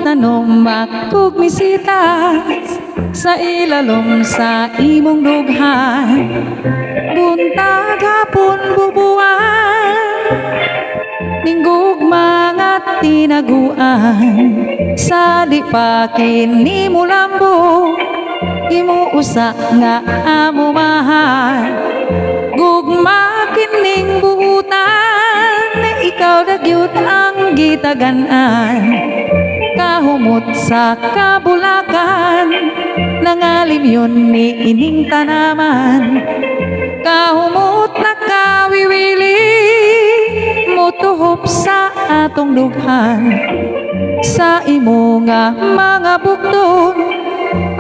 nanumak kog misitas sa ilalom sa imong dughan. Buntag hapon bubuan ninggog mga tinaguan sa di pa kini mo lambo imo usa nga amo mahal. Gugma kining buutan na ikaw dagyut ang gitagan-an. Kahumot sa kabulakan nangalim yun ni ining tanaman. Kahumot na kawiwili mutuhop sa atong dughan. Sa imo nga mga bukton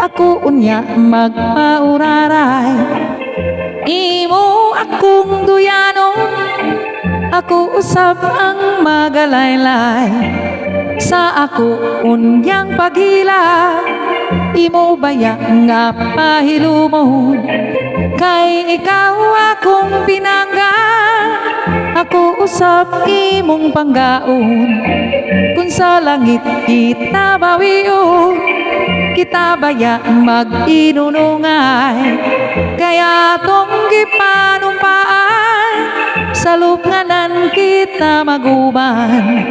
ako unya magpauraray. Imo akong duyanon ako usab ang magalaylay. Sa ako unyang paghila imo baya nga pahilumon. Kay ikaw akong pinangga ako usab imong panggaon. Kung sa langit kita bawion kita baya mag-inunungay. Kaya tong gipanumpaan sa lubnganan kita maguban.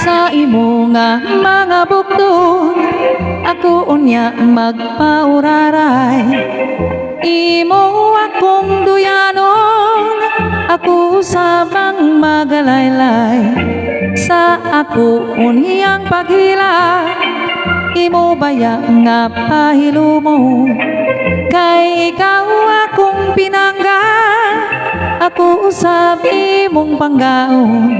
Sa imo nga mga bukton ako unya magpauraray. Imo akong duyanon ako usabang magalaylay. Sa ako unyang paghila imo baya nga pahilumon. Kay ikaw akong pinangga ako usab imong panggaon.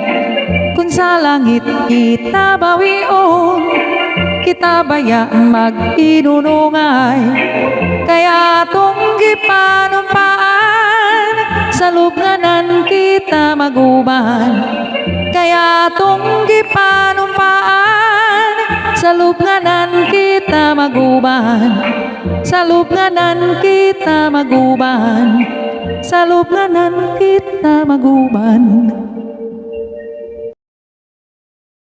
Kung sa langit kita bawion kita baya mag-inunungay. Kaya tong gipanumpaan sa lubnganan kita maguban. Kaya tong gipanumpaan sa lubnganan kita maguban. Sa lubnganan kita maguban. Sa lubnganan kita maguban.